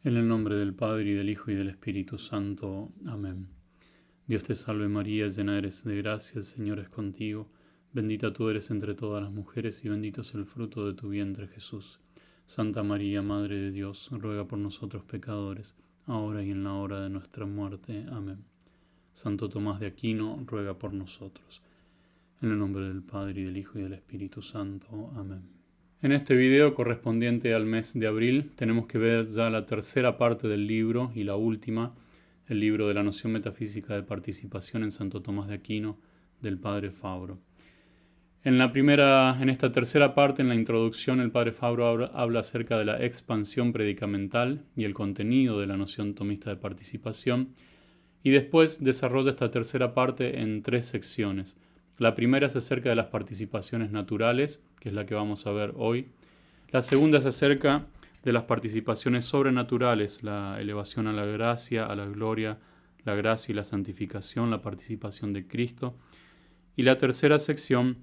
En el nombre del Padre, y del Hijo, y del Espíritu Santo. Amén. Dios te salve María, llena eres de gracia, el Señor es contigo. Bendita tú eres entre todas las mujeres, y bendito es el fruto de tu vientre, Jesús. Santa María, Madre de Dios, ruega por nosotros pecadores, ahora y en la hora de nuestra muerte. Amén. Santo Tomás de Aquino, ruega por nosotros. En el nombre del Padre, y del Hijo, y del Espíritu Santo. Amén. En este video correspondiente al mes de abril tenemos que ver ya la tercera parte del libro y la última, el libro de la noción metafísica de participación en Santo Tomás de Aquino del Padre Fabro. En esta tercera parte, en la introducción, el Padre Fabro habla acerca de la expansión predicamental y el contenido de la noción tomista de participación, y después desarrolla esta tercera parte en tres secciones. La primera es acerca de las participaciones naturales, que es la que vamos a ver hoy. La segunda es acerca de las participaciones sobrenaturales, la elevación a la gracia, a la gloria, la gracia y la santificación, la participación de Cristo. Y la tercera sección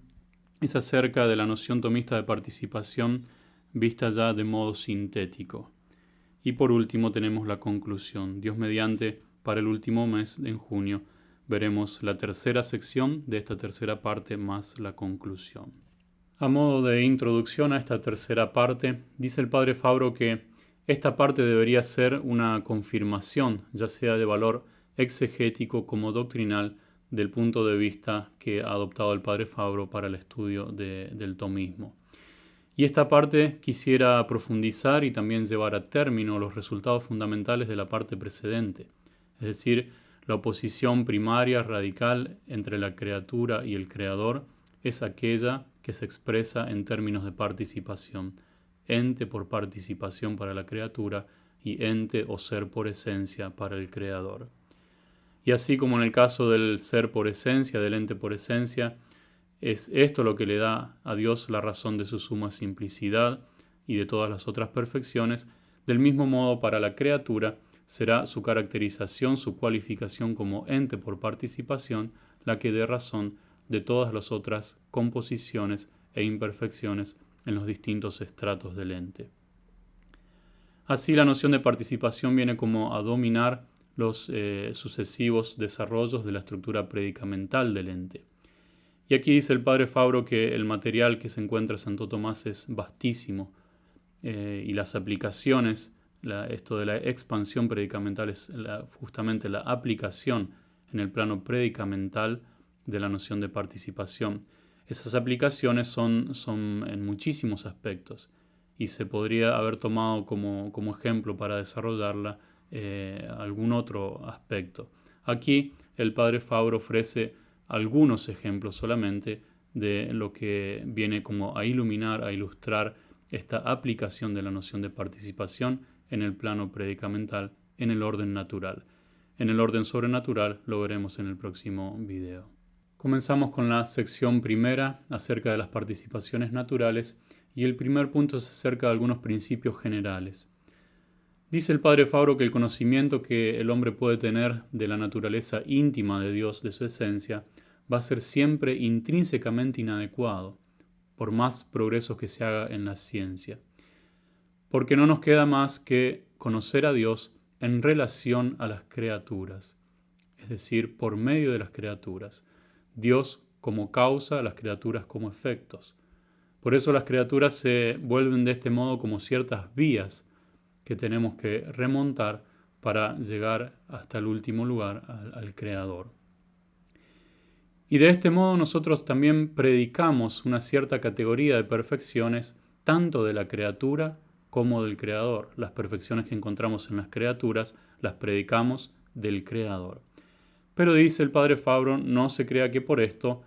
es acerca de la noción tomista de participación vista ya de modo sintético. Y por último tenemos la conclusión. Dios mediante, para el último mes, en junio, veremos la tercera sección de esta tercera parte más la conclusión. A modo de introducción a esta tercera parte, dice el Padre Fabro que esta parte debería ser una confirmación, ya sea de valor exegético como doctrinal, del punto de vista que ha adoptado el Padre Fabro para el estudio del tomismo. Y esta parte quisiera profundizar y también llevar a término los resultados fundamentales de la parte precedente, es decir, la oposición primaria radical entre la criatura y el Creador es aquella que se expresa en términos de participación, ente por participación para la criatura y ente o ser por esencia para el Creador. Y así como en el caso del ser por esencia, del ente por esencia, es esto lo que le da a Dios la razón de su suma simplicidad y de todas las otras perfecciones, del mismo modo para la criatura será su caracterización, su cualificación como ente por participación, la que dé razón de todas las otras composiciones e imperfecciones en los distintos estratos del ente. Así la noción de participación viene como a dominar los sucesivos desarrollos de la estructura predicamental del ente. Y aquí dice el Padre Fabro que el material que se encuentra en Santo Tomás es vastísimo y las aplicaciones, esto de la expansión predicamental es justamente la aplicación en el plano predicamental de la noción de participación. Esas aplicaciones son en muchísimos aspectos y se podría haber tomado como ejemplo para desarrollarla algún otro aspecto. Aquí el Padre Fabro ofrece algunos ejemplos solamente de lo que viene como a iluminar, a ilustrar esta aplicación de la noción de participación en el plano predicamental, en el orden natural. En el orden sobrenatural lo veremos en el próximo video. Comenzamos con la sección primera acerca de las participaciones naturales y el primer punto es acerca de algunos principios generales. Dice el Padre Fabro que el conocimiento que el hombre puede tener de la naturaleza íntima de Dios, de su esencia, va a ser siempre intrínsecamente inadecuado, por más progresos que se haga en la ciencia. Porque no nos queda más que conocer a Dios en relación a las criaturas, es decir, por medio de las criaturas. Dios como causa, las criaturas como efectos. Por eso las criaturas se vuelven de este modo como ciertas vías que tenemos que remontar para llegar hasta el último lugar, al Creador. Y de este modo nosotros también predicamos una cierta categoría de perfecciones, tanto de la criatura como del Creador. Las perfecciones que encontramos en las criaturas las predicamos del Creador. Pero dice el Padre Fabro, no se crea que por esto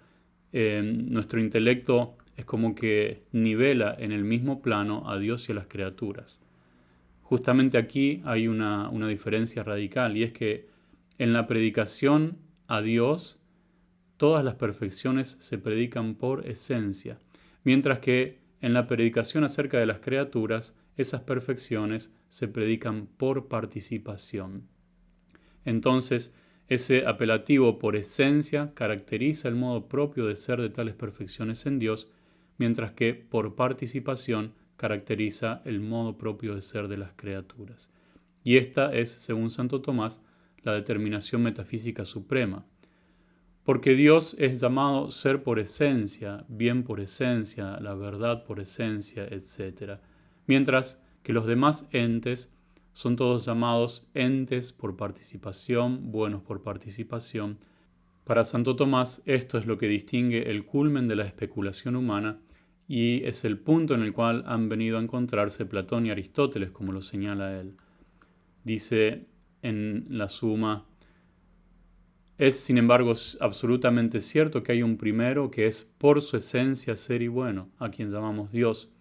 nuestro intelecto es como que nivela en el mismo plano a Dios y a las criaturas. Justamente aquí hay una diferencia radical, y es que en la predicación a Dios todas las perfecciones se predican por esencia, mientras que en la predicación acerca de las criaturas esas perfecciones se predican por participación. Entonces, ese apelativo por esencia caracteriza el modo propio de ser de tales perfecciones en Dios, mientras que por participación caracteriza el modo propio de ser de las criaturas. y esta es, según Santo Tomás, la determinación metafísica suprema. Porque Dios es llamado ser por esencia, bien por esencia, la verdad por esencia, etc. Mientras que los demás entes son todos llamados entes por participación, buenos por participación. Para Santo Tomás esto es lo que distingue el culmen de la especulación humana y es el punto en el cual han venido a encontrarse Platón y Aristóteles, como lo señala él. Dice en la Suma: es, sin embargo, absolutamente cierto que hay un primero que es por su esencia ser y bueno, a quien llamamos Dios.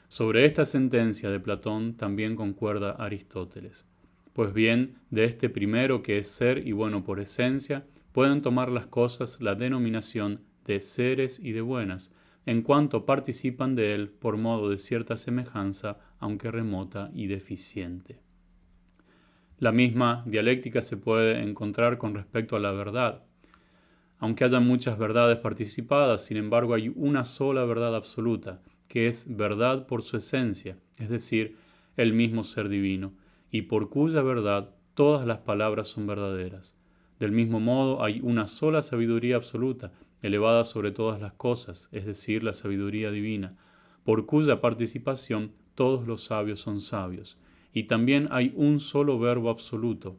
Sobre esta sentencia de Platón también concuerda Aristóteles. Pues bien, de este primero que es ser y bueno por esencia, pueden tomar las cosas la denominación de seres y de buenas, en cuanto participan de él por modo de cierta semejanza, aunque remota y deficiente. La misma dialéctica se puede encontrar con respecto a la verdad. Aunque haya muchas verdades participadas, sin embargo hay una sola verdad absoluta, que es verdad por su esencia, es decir, el mismo ser divino, y por cuya verdad todas las palabras son verdaderas. Del mismo modo hay una sola sabiduría absoluta, elevada sobre todas las cosas, es decir, la sabiduría divina, por cuya participación todos los sabios son sabios. Y también hay un solo verbo absoluto,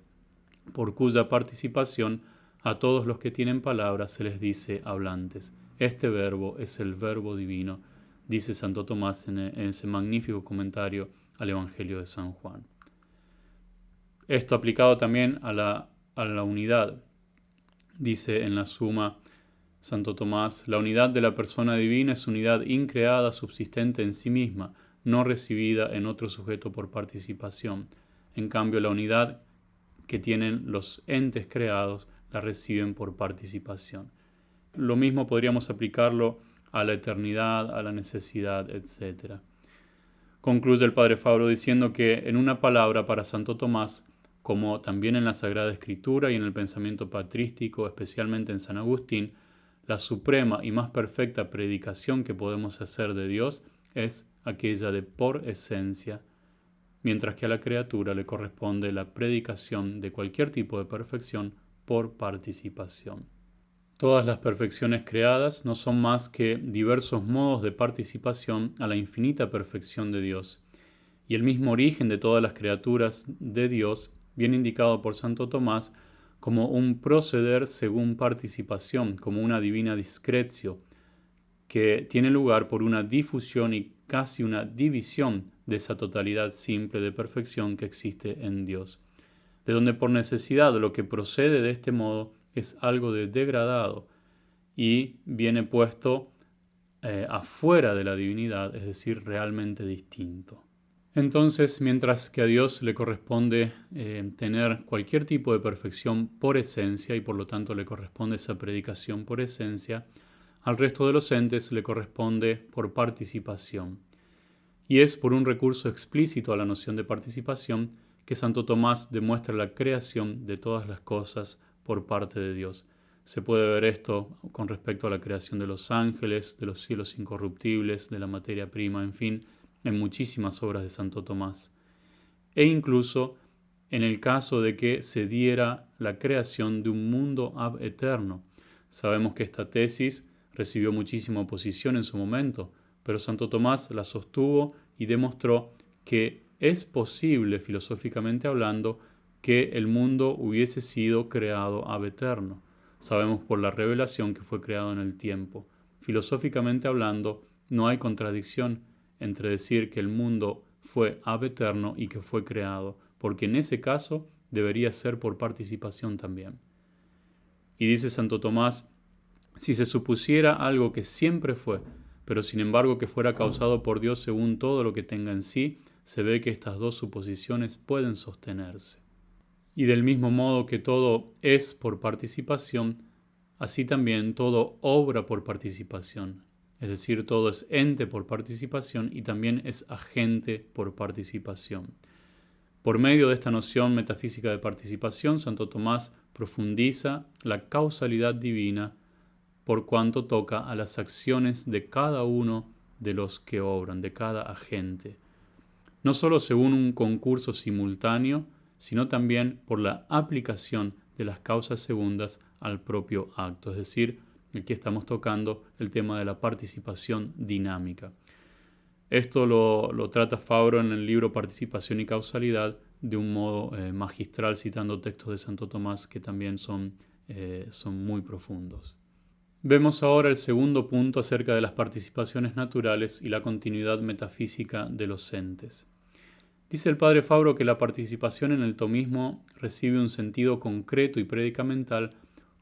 por cuya participación a todos los que tienen palabras se les dice hablantes. Este verbo es el verbo divino, dice Santo Tomás en ese magnífico comentario al Evangelio de San Juan. Esto aplicado también a la unidad. Dice en la Suma Santo Tomás: la unidad de la persona divina es unidad increada, subsistente en sí misma, no recibida en otro sujeto por participación. En cambio, la unidad que tienen los entes creados la reciben por participación. Lo mismo podríamos aplicarlo a la eternidad, a la necesidad, etc. Concluye el Padre Fabro diciendo que en una palabra para Santo Tomás, como también en la Sagrada Escritura y en el pensamiento patrístico, especialmente en San Agustín, la suprema y más perfecta predicación que podemos hacer de Dios es aquella de por esencia, mientras que a la criatura le corresponde la predicación de cualquier tipo de perfección por participación. Todas las perfecciones creadas no son más que diversos modos de participación a la infinita perfección de Dios, y el mismo origen de todas las criaturas de Dios viene indicado por Santo Tomás como un proceder según participación, como una divina discretio, que tiene lugar por una difusión y casi una división de esa totalidad simple de perfección que existe en Dios, de donde por necesidad lo que procede de este modo es algo de degradado y viene puesto afuera de la divinidad, es decir, realmente distinto. Entonces, mientras que a Dios le corresponde tener cualquier tipo de perfección por esencia y por lo tanto le corresponde esa predicación por esencia, al resto de los entes le corresponde por participación. Y es por un recurso explícito a la noción de participación que Santo Tomás demuestra la creación de todas las cosas por parte de Dios. Se puede ver esto con respecto a la creación de los ángeles, de los cielos incorruptibles, de la materia prima, en fin, en muchísimas obras de Santo Tomás. E incluso en el caso de que se diera la creación de un mundo ab eterno. Sabemos que esta tesis recibió muchísima oposición en su momento, pero Santo Tomás la sostuvo y demostró que es posible, filosóficamente hablando, que el mundo hubiese sido creado ab eterno. Sabemos por la revelación que fue creado en el tiempo. Filosóficamente hablando, no hay contradicción entre decir que el mundo fue ab eterno y que fue creado, porque en ese caso debería ser por participación también. Y dice Santo Tomás: si se supusiera algo que siempre fue, pero sin embargo que fuera causado por Dios según todo lo que tenga en sí, se ve que estas dos suposiciones pueden sostenerse. Y del mismo modo que todo es por participación, así también todo obra por participación. Es decir, todo es ente por participación y también es agente por participación. Por medio de esta noción metafísica de participación, Santo Tomás profundiza la causalidad divina por cuanto toca a las acciones de cada uno de los que obran, de cada agente. No solo según un concurso simultáneo, sino también por la aplicación de las causas segundas al propio acto. Es decir, aquí estamos tocando el tema de la participación dinámica. Esto lo trata Fabro en el libro Participación y Causalidad de un modo magistral, citando textos de Santo Tomás que también son muy profundos. Vemos ahora el segundo punto acerca de las participaciones naturales y la continuidad metafísica de los entes. Dice el padre Fabro que la participación en el tomismo recibe un sentido concreto y predicamental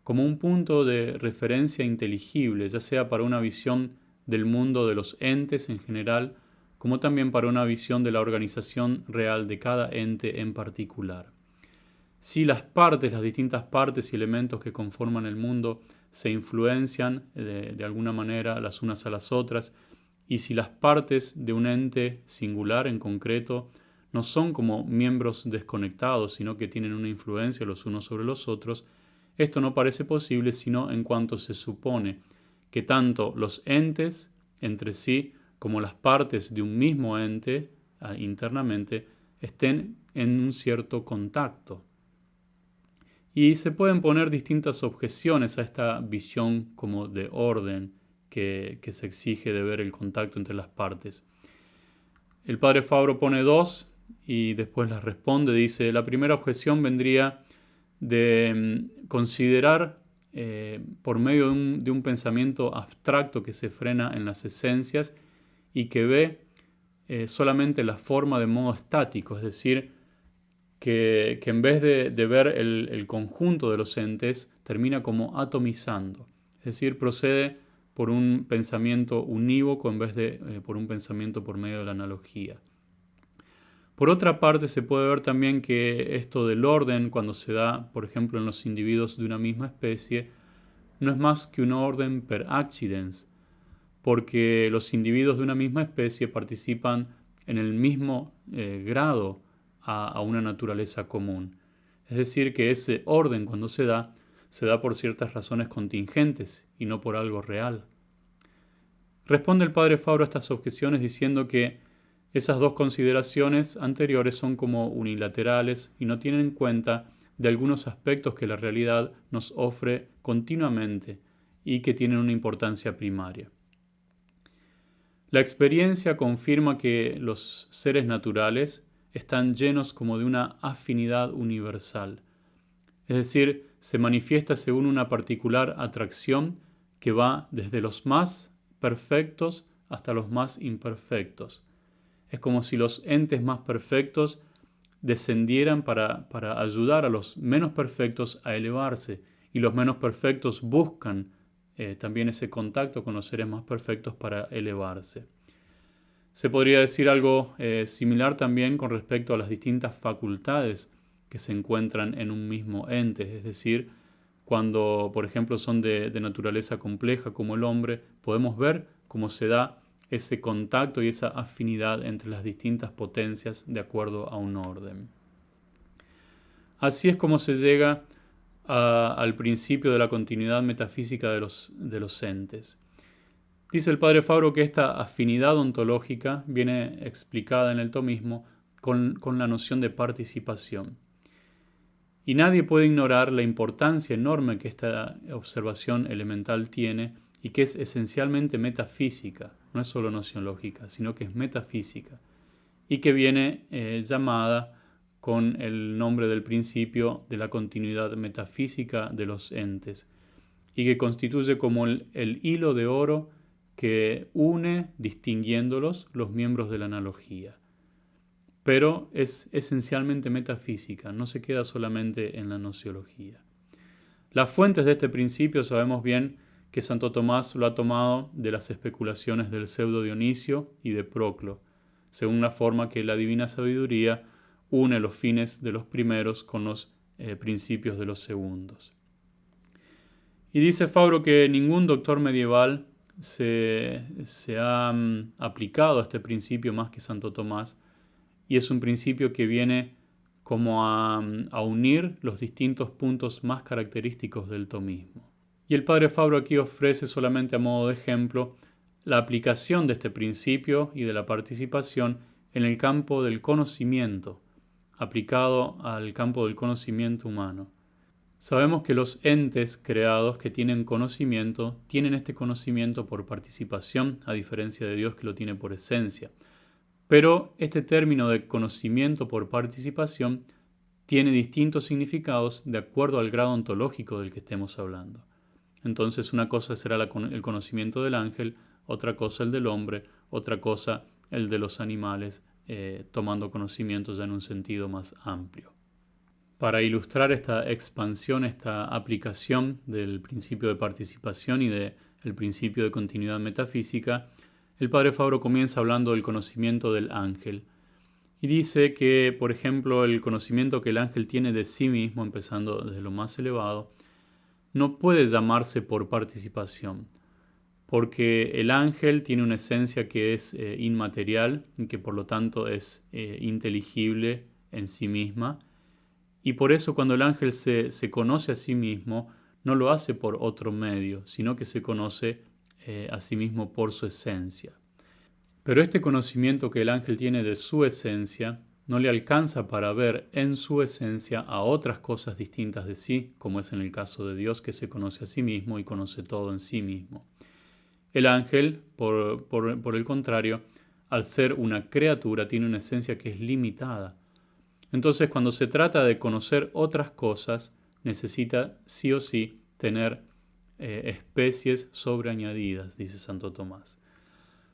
como un punto de referencia inteligible, ya sea para una visión del mundo de los entes en general, como también para una visión de la organización real de cada ente en particular. Si las distintas partes y elementos que conforman el mundo se influencian de alguna manera las unas a las otras, y si las partes de un ente singular en concreto no son como miembros desconectados, sino que tienen una influencia los unos sobre los otros, esto no parece posible sino en cuanto se supone que tanto los entes entre sí como las partes de un mismo ente internamente estén en un cierto contacto. Y se pueden poner distintas objeciones a esta visión como de orden que se exige de ver el contacto entre las partes. El padre Fabro pone dos y después las responde. Dice, la primera objeción vendría de considerar por medio de un pensamiento abstracto que se frena en las esencias y que ve solamente la forma de modo estático, es decir, que en vez de ver el conjunto de los entes, termina como atomizando, es decir, procede por un pensamiento unívoco en vez de por un pensamiento por medio de la analogía. Por otra parte, se puede ver también que esto del orden, cuando se da, por ejemplo, en los individuos de una misma especie, no es más que un orden per accidens, porque los individuos de una misma especie participan en el mismo grado a una naturaleza común. Es decir, que ese orden, cuando se da por ciertas razones contingentes y no por algo real. Responde el padre Fabro a estas objeciones diciendo que esas dos consideraciones anteriores son como unilaterales y no tienen en cuenta de algunos aspectos que la realidad nos ofre continuamente y que tienen una importancia primaria. La experiencia confirma que los seres naturales están llenos como de una afinidad universal, es decir, se manifiesta según una particular atracción que va desde los más perfectos hasta los más imperfectos. Es como si los entes más perfectos descendieran para ayudar a los menos perfectos a elevarse, y los menos perfectos buscan también ese contacto con los seres más perfectos para elevarse. Se podría decir algo similar también con respecto a las distintas facultades que se encuentran en un mismo ente, es decir, cuando por ejemplo son de naturaleza compleja como el hombre, podemos ver cómo se da ese contacto y esa afinidad entre las distintas potencias de acuerdo a un orden. Así es como se llega al principio de la continuidad metafísica de los entes. Dice el padre Fabro que esta afinidad ontológica viene explicada en el tomismo con la noción de participación. Y nadie puede ignorar la importancia enorme que esta observación elemental tiene y que es esencialmente metafísica, no es solo nociológica, sino que es metafísica, y que viene llamada con el nombre del principio de la continuidad metafísica de los entes, y que constituye como el hilo de oro que une, distinguiéndolos, los miembros de la analogía. Pero es esencialmente metafísica, no se queda solamente en la nociología. Las fuentes de este principio sabemos bien que Santo Tomás lo ha tomado de las especulaciones del pseudo Dionisio y de Proclo, según la forma que la divina sabiduría une los fines de los primeros con los principios de los segundos. Y dice Fabro que ningún doctor medieval se ha aplicado a este principio más que Santo Tomás, y es un principio que viene como a unir los distintos puntos más característicos del tomismo. Y el padre Fabro aquí ofrece solamente a modo de ejemplo la aplicación de este principio y de la participación en el campo del conocimiento, aplicado al campo del conocimiento humano. Sabemos que los entes creados que tienen conocimiento, tienen este conocimiento por participación, a diferencia de Dios que lo tiene por esencia. Pero este término de conocimiento por participación tiene distintos significados de acuerdo al grado ontológico del que estemos hablando. Entonces una cosa será el conocimiento del ángel, otra cosa el del hombre, otra cosa el de los animales, tomando conocimiento ya en un sentido más amplio. Para ilustrar esta expansión, esta aplicación del principio de participación y del principio de continuidad metafísica, el padre Fabro comienza hablando del conocimiento del ángel. Y dice que, por ejemplo, el conocimiento que el ángel tiene de sí mismo, empezando desde lo más elevado, no puede llamarse por participación, porque el ángel tiene una esencia que es inmaterial y que por lo tanto es inteligible en sí misma. Y por eso cuando el ángel se conoce a sí mismo, no lo hace por otro medio, sino que se conoce a sí mismo por su esencia. Pero este conocimiento que el ángel tiene de su esencia no le alcanza para ver en su esencia a otras cosas distintas de sí, como es en el caso de Dios que se conoce a sí mismo y conoce todo en sí mismo. El ángel, por el contrario, al ser una criatura, tiene una esencia que es limitada. Entonces, cuando se trata de conocer otras cosas, necesita sí o sí tener especies sobreañadidas, dice Santo Tomás.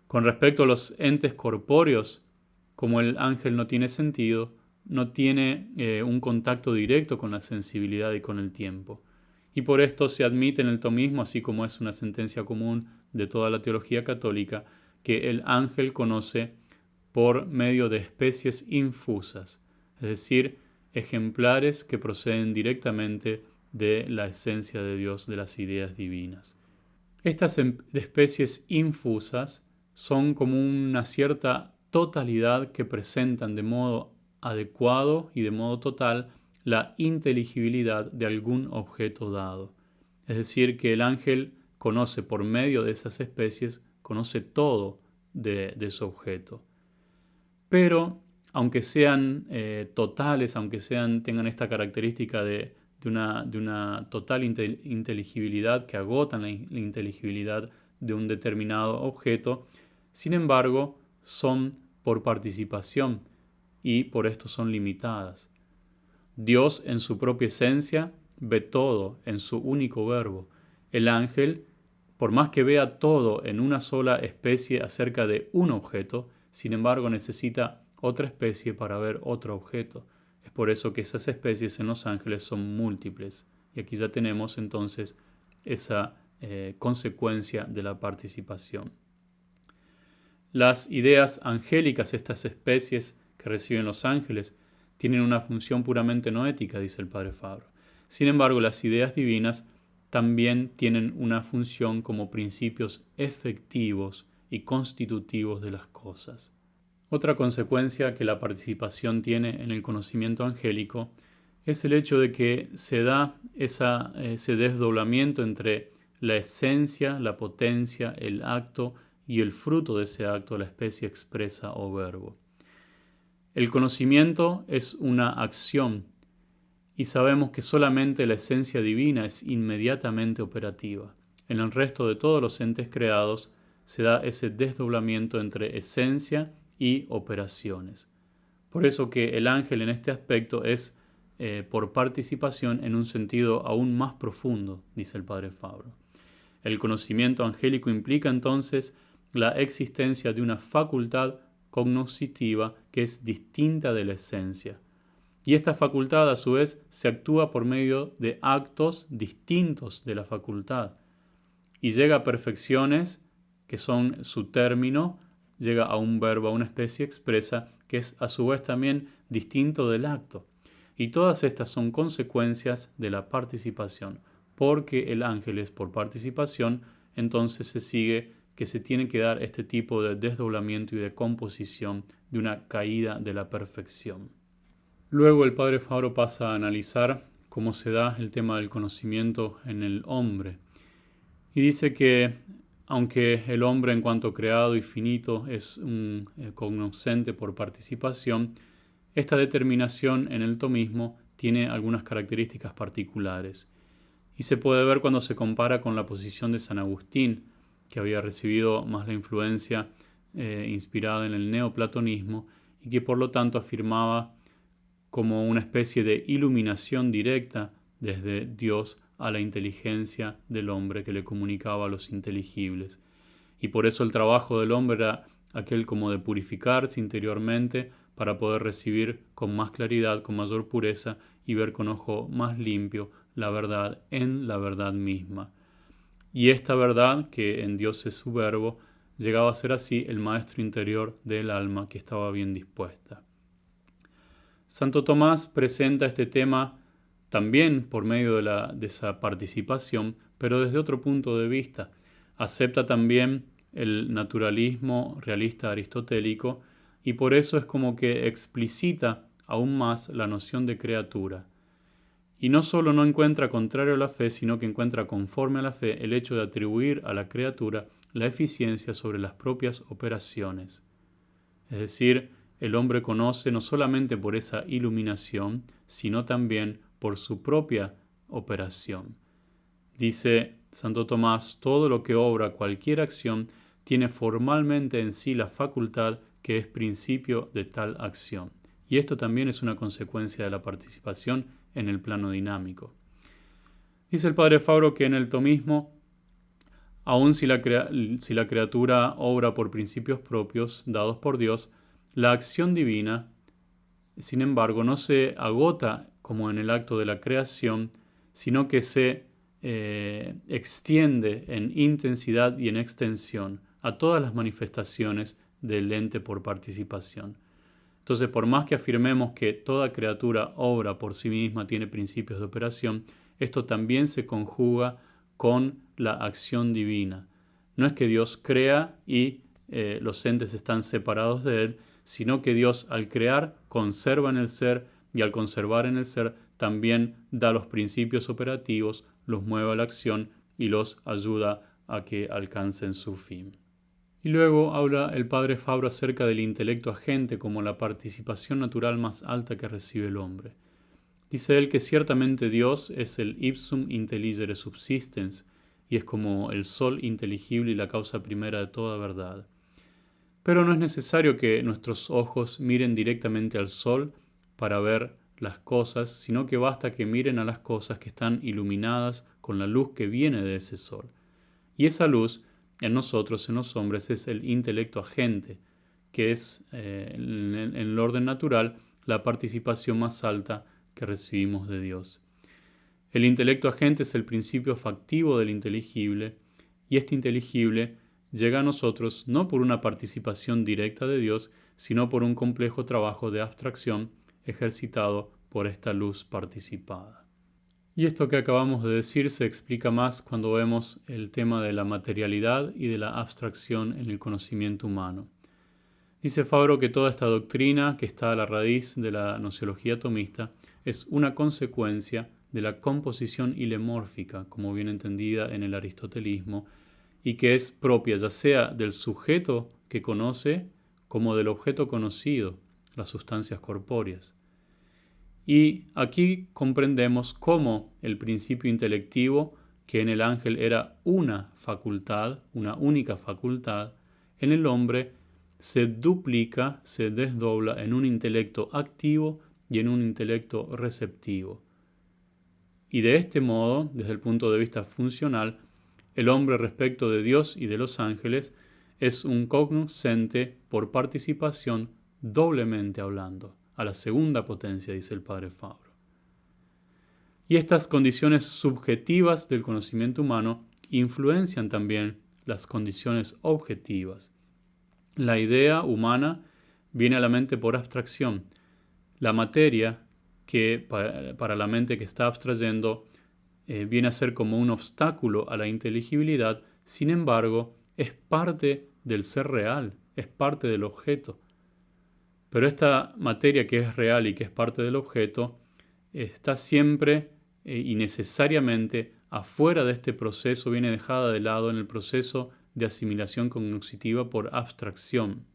Con respecto a los entes corpóreos, como el ángel no tiene sentido, no tiene un contacto directo con la sensibilidad y con el tiempo. Y por esto se admite en el tomismo, así como es una sentencia común de toda la teología católica, que el ángel conoce por medio de especies infusas, es decir, ejemplares que proceden directamente de la esencia de Dios, de las ideas divinas. Estas especies infusas son como una cierta totalidad que presentan de modo adecuado y de modo total la inteligibilidad de algún objeto dado. Es decir, que el ángel conoce por medio de esas especies, conoce todo de su objeto. Pero aunque sean totales, aunque tengan esta característica de una total inteligibilidad que agotan la inteligibilidad de un determinado objeto, sin embargo, son por participación y por esto son limitadas. Dios en su propia esencia ve todo en su único verbo. El ángel, por más que vea todo en una sola especie acerca de un objeto, sin embargo necesita otra especie para ver otro objeto. Es por eso que esas especies en los ángeles son múltiples. Y aquí ya tenemos entonces esa consecuencia de la participación. Las ideas angélicas, estas especies que reciben los ángeles, tienen una función puramente noética, dice el padre Fabro. Sin embargo, las ideas divinas también tienen una función como principios efectivos y constitutivos de las cosas. Otra consecuencia que la participación tiene en el conocimiento angélico es el hecho de que se da ese desdoblamiento entre la esencia, la potencia, el acto y el fruto de ese acto, la especie expresa o verbo. El conocimiento es una acción y sabemos que solamente la esencia divina es inmediatamente operativa. En el resto de todos los entes creados se da ese desdoblamiento entre esencia y operaciones. Por eso que el ángel en este aspecto es por participación en un sentido aún más profundo, dice el padre Fabro. El conocimiento angélico implica entonces la existencia de una facultad cognoscitiva que es distinta de la esencia. Y esta facultad a su vez se actúa por medio de actos distintos de la facultad y llega a perfecciones que son su término, llega a un verbo, a una especie expresa que es a su vez también distinto del acto. Y todas estas son consecuencias de la participación, porque el ángel es por participación, entonces se sigue que se tiene que dar este tipo de desdoblamiento y de composición de una caída de la perfección. Luego el padre Fabro pasa a analizar cómo se da el tema del conocimiento en el hombre. Y dice que aunque el hombre en cuanto creado y finito es un cognoscente por participación, esta determinación en el tomismo tiene algunas características particulares y se puede ver cuando se compara con la posición de San Agustín, que había recibido más la influencia inspirada en el neoplatonismo y que por lo tanto afirmaba como una especie de iluminación directa desde Dios a la inteligencia del hombre que le comunicaba a los inteligibles. Y por eso el trabajo del hombre era aquel como de purificarse interiormente para poder recibir con más claridad, con mayor pureza y ver con ojo más limpio la verdad en la verdad misma. Y esta verdad, que en Dios es su verbo, llegaba a ser así el maestro interior del alma que estaba bien dispuesta. Santo Tomás presenta este tema también por medio de esa participación, pero desde otro punto de vista. Acepta también el naturalismo realista aristotélico y por eso es como que explicita aún más la noción de criatura. Y no solo no encuentra contrario a la fe, sino que encuentra conforme a la fe el hecho de atribuir a la criatura la eficiencia sobre las propias operaciones. Es decir, el hombre conoce no solamente por esa iluminación, sino también por su propia operación. Dice Santo Tomás, todo lo que obra cualquier acción tiene formalmente en sí la facultad que es principio de tal acción. Y esto también es una consecuencia de la participación en el plano dinámico. Dice el padre Fabro que en el tomismo, aun si la criatura obra por principios propios dados por Dios, la acción divina, sin embargo, no se agota como en el acto de la creación, sino que se extiende en intensidad y en extensión a todas las manifestaciones del ente por participación. Entonces, por más que afirmemos que toda criatura obra por sí misma, tiene principios de operación, esto también se conjuga con la acción divina. No es que Dios crea y los entes están separados de Él, sino que Dios al crear conserva en el ser y al conservar en el ser también da los principios operativos, los mueve a la acción y los ayuda a que alcancen su fin. Y luego habla el padre Fabro acerca del intelecto agente como la participación natural más alta que recibe el hombre. Dice él que ciertamente Dios es el ipsum intelligere subsistens y es como el sol inteligible y la causa primera de toda verdad. Pero no es necesario que nuestros ojos miren directamente al sol para ver las cosas, sino que basta que miren a las cosas que están iluminadas con la luz que viene de ese sol. Y esa luz en nosotros, en los hombres, es el intelecto agente, que es en el orden natural la participación más alta que recibimos de Dios. El intelecto agente es el principio factivo del inteligible, y este inteligible llega a nosotros no por una participación directa de Dios, sino por un complejo trabajo de abstracción ejercitado por esta luz participada. Y esto que acabamos de decir se explica más cuando vemos el tema de la materialidad y de la abstracción en el conocimiento humano. Dice Fabro que toda esta doctrina que está a la raíz de la gnoseología tomista es una consecuencia de la composición hilemórfica, como bien entendida en el aristotelismo, y que es propia ya sea del sujeto que conoce como del objeto conocido, las sustancias corpóreas. Y aquí comprendemos cómo el principio intelectivo, que en el ángel era una facultad, una única facultad, en el hombre se duplica, se desdobla en un intelecto activo y en un intelecto receptivo. Y de este modo, desde el punto de vista funcional, el hombre respecto de Dios y de los ángeles es un cognoscente por participación doblemente hablando, a la segunda potencia, dice el padre Fabro. Y estas condiciones subjetivas del conocimiento humano influencian también las condiciones objetivas. La idea humana viene a la mente por abstracción. La materia, que para la mente que está abstrayendo, viene a ser como un obstáculo a la inteligibilidad, sin embargo, es parte del ser real, es parte del objeto. Pero esta materia que es real y que es parte del objeto está siempre y necesariamente afuera de este proceso, viene dejada de lado en el proceso de asimilación cognitiva por abstracción.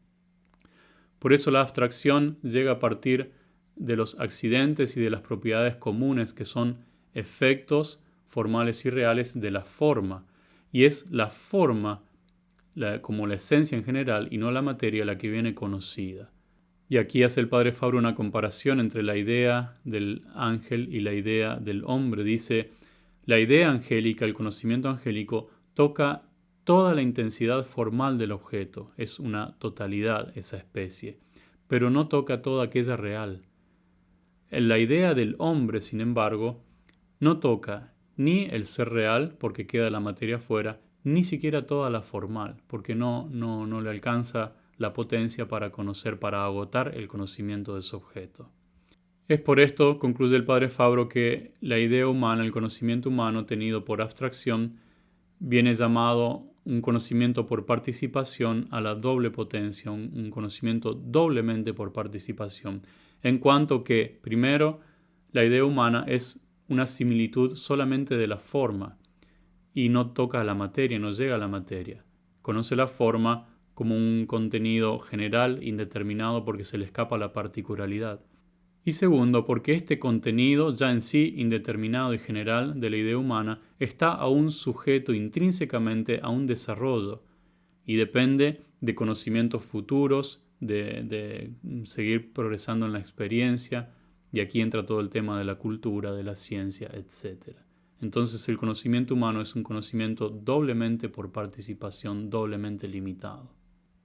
Por eso la abstracción llega a partir de los accidentes y de las propiedades comunes que son efectos formales y reales de la forma. Y es la forma, como la esencia en general, y no la materia, la que viene conocida. Y aquí hace el padre Fabro una comparación entre la idea del ángel y la idea del hombre. Dice, la idea angélica, el conocimiento angélico, toca toda la intensidad formal del objeto. Es una totalidad esa especie, pero no toca toda aquella real. La idea del hombre, sin embargo, no toca ni el ser real, porque queda la materia fuera, ni siquiera toda la formal, porque no le alcanza la potencia para conocer, para agotar el conocimiento de su objeto. Es por esto, concluye el padre Fabro, que la idea humana, el conocimiento humano tenido por abstracción, viene llamado un conocimiento por participación a la doble potencia, un conocimiento doblemente por participación, en cuanto que, primero, la idea humana es una similitud solamente de la forma y no toca a la materia, no llega a la materia. Conoce la forma como un contenido general, indeterminado, porque se le escapa la particularidad. Y segundo, porque este contenido, ya en sí indeterminado y general de la idea humana, está aún sujeto intrínsecamente a un desarrollo y depende de conocimientos futuros, de seguir progresando en la experiencia, y aquí entra todo el tema de la cultura, de la ciencia, etc. Entonces el conocimiento humano es un conocimiento doblemente por participación, doblemente limitado.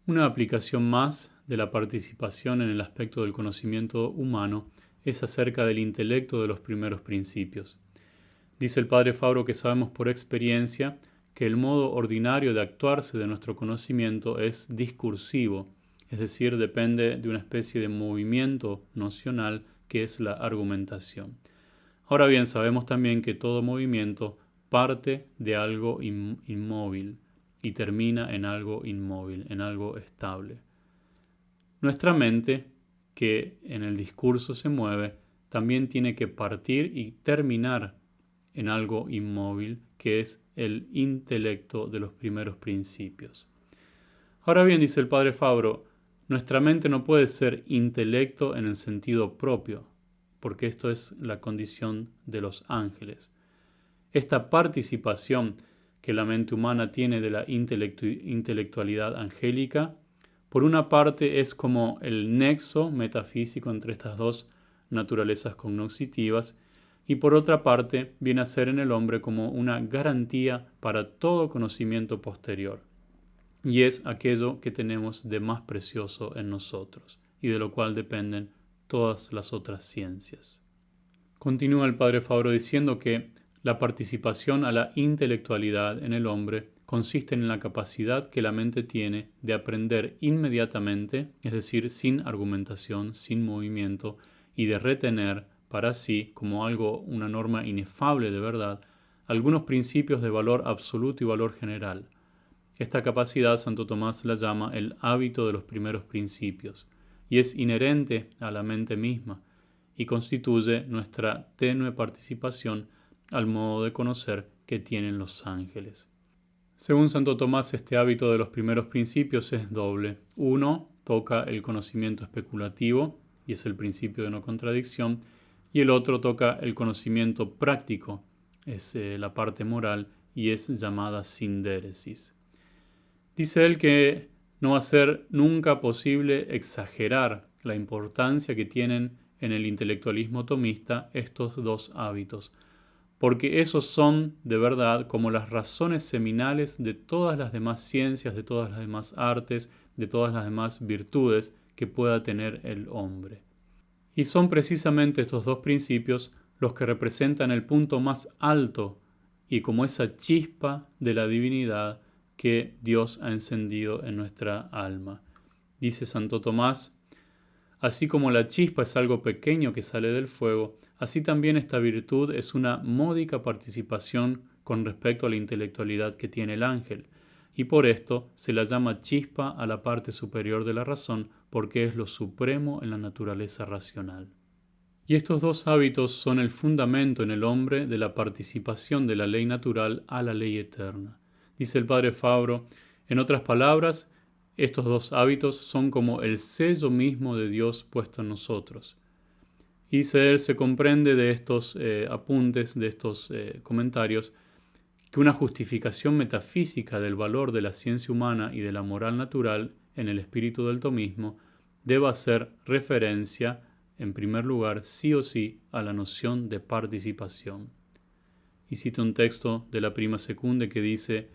Una aplicación más de la participación en el aspecto del conocimiento humano es acerca del intelecto de los primeros principios. Dice el padre Fabro que sabemos por experiencia que el modo ordinario de actuarse de nuestro conocimiento es discursivo, es decir, depende de una especie de movimiento nocional que es la argumentación. Ahora bien, sabemos también que todo movimiento parte de algo inmóvil y termina en algo inmóvil, en algo estable. Nuestra mente, que en el discurso se mueve, también tiene que partir y terminar en algo inmóvil, que es el intelecto de los primeros principios. Ahora bien, dice el padre Fabro, nuestra mente no puede ser intelecto en el sentido propio, porque esto es la condición de los ángeles. Esta participación que la mente humana tiene de la intelectualidad angélica, por una parte es como el nexo metafísico entre estas dos naturalezas cognoscitivas, y por otra parte viene a ser en el hombre como una garantía para todo conocimiento posterior, y es aquello que tenemos de más precioso en nosotros, y de lo cual dependen todas las otras ciencias. Continúa el padre Fabro diciendo que la participación a la intelectualidad en el hombre consiste en la capacidad que la mente tiene de aprender inmediatamente, es decir, sin argumentación, sin movimiento, y de retener para sí, como algo, una norma inefable de verdad, algunos principios de valor absoluto y valor general. Esta capacidad Santo Tomás la llama el hábito de los primeros principios, y es inherente a la mente misma, y constituye nuestra tenue participación al modo de conocer que tienen los ángeles. Según Santo Tomás, este hábito de los primeros principios es doble. Uno, toca el conocimiento especulativo, y es el principio de no contradicción, y el otro toca el conocimiento práctico, es la parte moral, y es llamada sindéresis. Dice él que no va a ser nunca posible exagerar la importancia que tienen en el intelectualismo tomista estos dos hábitos, porque esos son, de verdad, como las razones seminales de todas las demás ciencias, de todas las demás artes, de todas las demás virtudes que pueda tener el hombre. Y son precisamente estos dos principios los que representan el punto más alto y como esa chispa de la divinidad que Dios ha encendido en nuestra alma. Dice Santo Tomás, así como la chispa es algo pequeño que sale del fuego, así también esta virtud es una módica participación con respecto a la intelectualidad que tiene el ángel, y por esto se la llama chispa a la parte superior de la razón, porque es lo supremo en la naturaleza racional. Y estos dos hábitos son el fundamento en el hombre de la participación de la ley natural a la ley eterna. Dice el padre Fabro, en otras palabras, estos dos hábitos son como el sello mismo de Dios puesto en nosotros. Y se comprende de estos apuntes, de estos comentarios, que una justificación metafísica del valor de la ciencia humana y de la moral natural en el espíritu del tomismo deba hacer referencia, en primer lugar, sí o sí, a la noción de participación. Y cito un texto de la Prima Secunde que dice: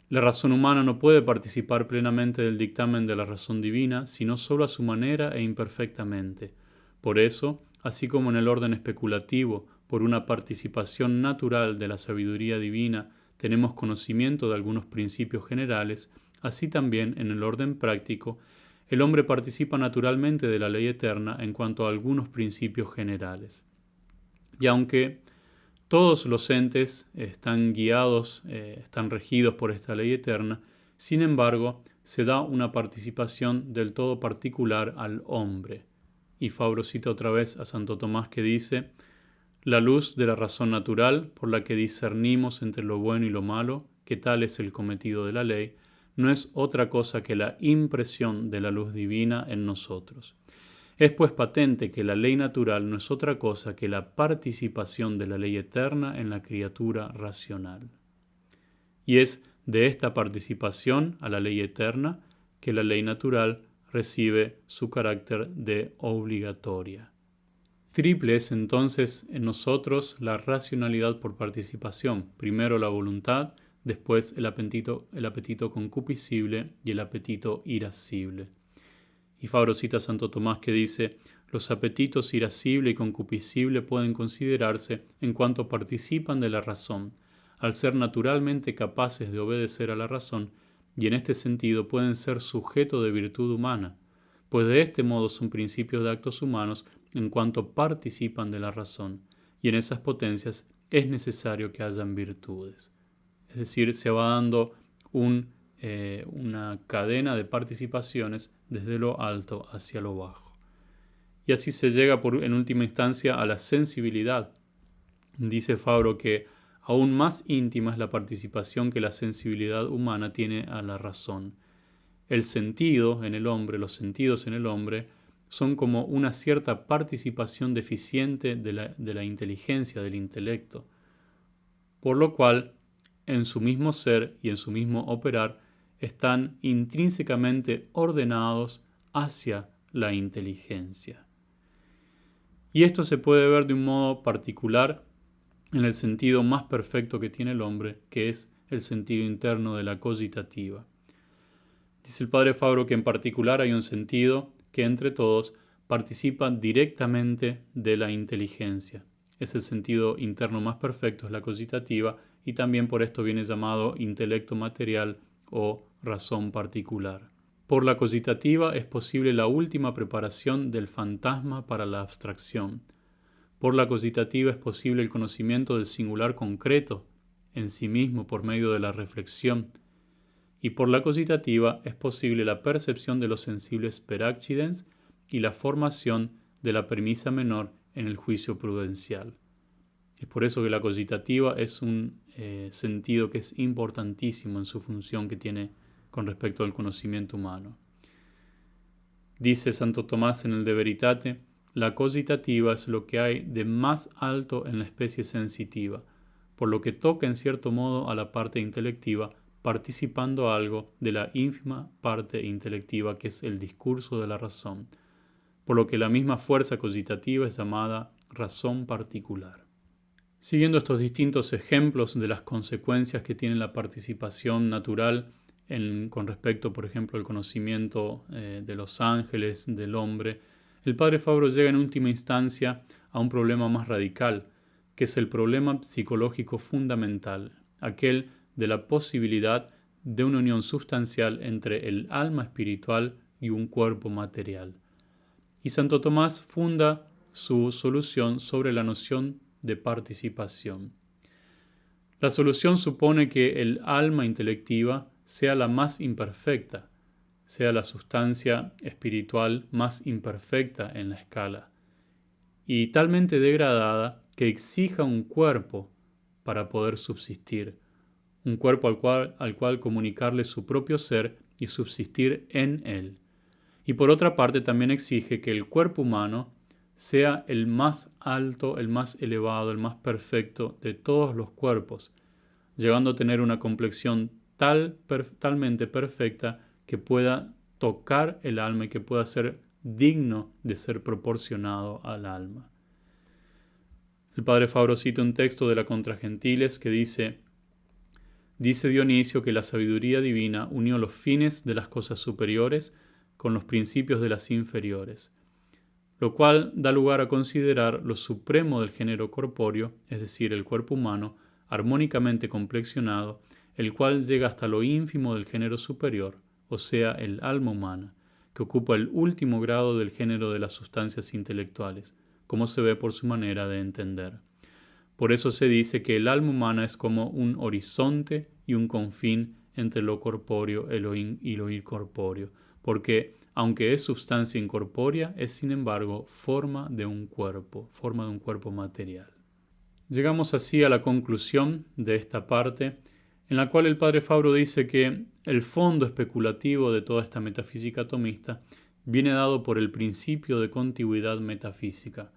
la razón humana no puede participar plenamente del dictamen de la razón divina, sino solo a su manera e imperfectamente. Por eso, así como en el orden especulativo, por una participación natural de la sabiduría divina, tenemos conocimiento de algunos principios generales, así también en el orden práctico, el hombre participa naturalmente de la ley eterna en cuanto a algunos principios generales. Y aunque todos los entes están guiados, están regidos por esta ley eterna, sin embargo, se da una participación del todo particular al hombre. Y Fabro cita otra vez a Santo Tomás que dice: la luz de la razón natural, por la que discernimos entre lo bueno y lo malo, que tal es el cometido de la ley, no es otra cosa que la impresión de la luz divina en nosotros. Es pues patente que la ley natural no es otra cosa que la participación de la ley eterna en la criatura racional. Y es de esta participación a la ley eterna que la ley natural recibe su carácter de obligatoria. Triple es entonces en nosotros la racionalidad por participación: primero la voluntad, después el apetito concupiscible y el apetito irascible. Y Fabro cita a Santo Tomás que dice: los apetitos irascible y concupiscible pueden considerarse en cuanto participan de la razón, al ser naturalmente capaces de obedecer a la razón, y en este sentido pueden ser sujeto de virtud humana, pues de este modo son principios de actos humanos en cuanto participan de la razón, y en esas potencias es necesario que hayan virtudes. Es decir, se va dando una cadena de participaciones desde lo alto hacia lo bajo. Y así se llega en última instancia a la sensibilidad. Dice Fabro que aún más íntima es la participación que la sensibilidad humana tiene a la razón. El sentido en el hombre, los sentidos en el hombre, son como una cierta participación deficiente de la inteligencia, del intelecto, por lo cual en su mismo ser y en su mismo operar están intrínsecamente ordenados hacia la inteligencia. Y esto se puede ver de un modo particular en el sentido más perfecto que tiene el hombre, que es el sentido interno de la cogitativa. Dice el padre Fabro que en particular hay un sentido que entre todos participa directamente de la inteligencia. Es el sentido interno más perfecto, es la cogitativa, y también por esto viene llamado intelecto material o razón particular. Por la cogitativa es posible la última preparación del fantasma para la abstracción. Por la cogitativa es posible el conocimiento del singular concreto en sí mismo por medio de la reflexión. Y por la cogitativa es posible la percepción de los sensibles per accidens y la formación de la premisa menor en el juicio prudencial. Es por eso que la cogitativa es un sentido que es importantísimo en su función que tiene con respecto al conocimiento humano. Dice Santo Tomás en el De Veritate: la cogitativa es lo que hay de más alto en la especie sensitiva, por lo que toca en cierto modo a la parte intelectiva, participando algo de la ínfima parte intelectiva que es el discurso de la razón, por lo que la misma fuerza cogitativa es llamada razón particular. Siguiendo estos distintos ejemplos de las consecuencias que tiene la participación natural con respecto, por ejemplo, al conocimiento de los ángeles, del hombre, el padre Fabro llega en última instancia a un problema más radical, que es el problema psicológico fundamental, aquel de la posibilidad de una unión sustancial entre el alma espiritual y un cuerpo material. Y Santo Tomás funda su solución sobre la noción de participación. La solución supone que el alma intelectiva sea la más imperfecta, sea la sustancia espiritual más imperfecta en la escala, y talmente degradada que exija un cuerpo para poder subsistir, un cuerpo al cual comunicarle su propio ser y subsistir en él. Y por otra parte también exige que el cuerpo humano sea el más alto, el más elevado, el más perfecto de todos los cuerpos, llegando a tener una complexión talmente perfecta que pueda tocar el alma y que pueda ser digno de ser proporcionado al alma. El padre Fabro cita un texto de la Contra Gentiles que dice Dionisio que la sabiduría divina unió los fines de las cosas superiores con los principios de las inferiores, lo cual da lugar a considerar lo supremo del género corpóreo, es decir, el cuerpo humano, armónicamente complexionado, el cual llega hasta lo ínfimo del género superior, o sea, el alma humana, que ocupa el último grado del género de las sustancias intelectuales, como se ve por su manera de entender. Por eso se dice que el alma humana es como un horizonte y un confín entre lo corpóreo y lo incorpóreo, porque aunque es sustancia incorpórea, es sin embargo forma de un cuerpo material. Llegamos así a la conclusión de esta parte, en la cual el padre Fabro dice que el fondo especulativo de toda esta metafísica atomista viene dado por el principio de contigüidad metafísica,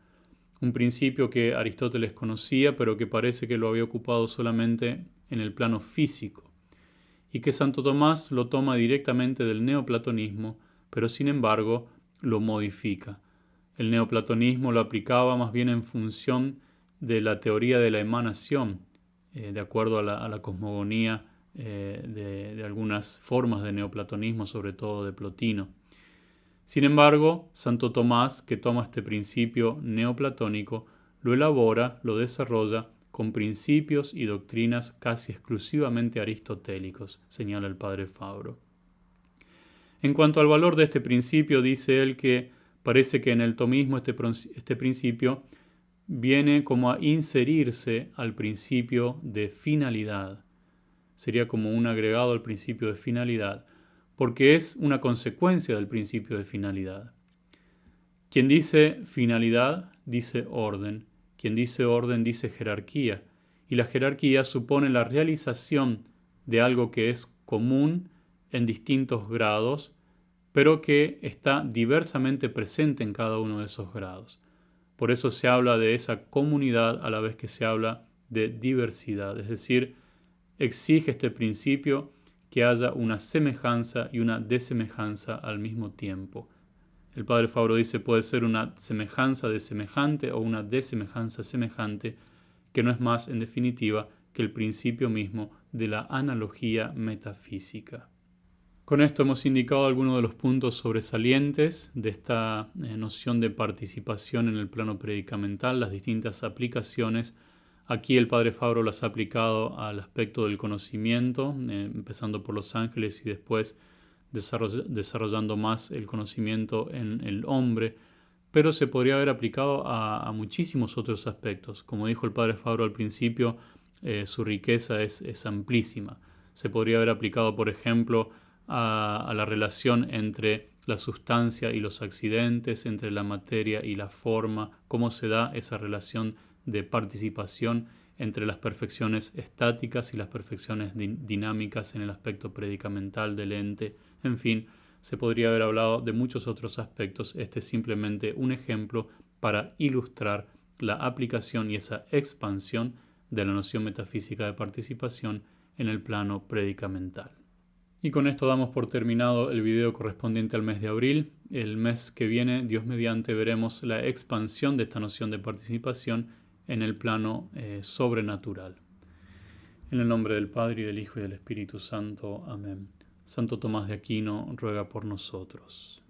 un principio que Aristóteles conocía, pero que parece que lo había ocupado solamente en el plano físico, y que Santo Tomás lo toma directamente del neoplatonismo, pero sin embargo lo modifica. El neoplatonismo lo aplicaba más bien en función de la teoría de la emanación, de acuerdo a la cosmogonía de algunas formas de neoplatonismo, sobre todo de Plotino. Sin embargo, Santo Tomás, que toma este principio neoplatónico, lo elabora, lo desarrolla con principios y doctrinas casi exclusivamente aristotélicos, señala el padre Fabro. En cuanto al valor de este principio, dice él que parece que en el tomismo este principio viene como a inserirse al principio de finalidad. Sería como un agregado al principio de finalidad, porque es una consecuencia del principio de finalidad. Quien dice finalidad, dice orden. Quien dice orden, dice jerarquía. Y la jerarquía supone la realización de algo que es común en distintos grados, pero que está diversamente presente en cada uno de esos grados. Por eso se habla de esa comunidad a la vez que se habla de diversidad, es decir, exige este principio que haya una semejanza y una desemejanza al mismo tiempo. El padre Fabro dice puede ser una semejanza de semejante o una desemejanza semejante, que no es más, en definitiva, que el principio mismo de la analogía metafísica. Con esto hemos indicado algunos de los puntos sobresalientes de esta noción de participación en el plano predicamental, las distintas aplicaciones. Aquí el padre Fabro las ha aplicado al aspecto del conocimiento, empezando por los ángeles y después desarrollando más el conocimiento en el hombre, pero se podría haber aplicado a muchísimos otros aspectos. Como dijo el padre Fabro al principio, su riqueza es amplísima. Se podría haber aplicado, por ejemplo, a la relación entre la sustancia y los accidentes, entre la materia y la forma, cómo se da esa relación de participación entre las perfecciones estáticas y las perfecciones dinámicas en el aspecto predicamental del ente. En fin, se podría haber hablado de muchos otros aspectos. Este es simplemente un ejemplo para ilustrar la aplicación y esa expansión de la noción metafísica de participación en el plano predicamental. Y con esto damos por terminado el video correspondiente al mes de abril. El mes que viene, Dios mediante, veremos la expansión de esta noción de participación en el plano sobrenatural. En el nombre del Padre, y del Hijo, y del Espíritu Santo. Amén. Santo Tomás de Aquino ruega por nosotros.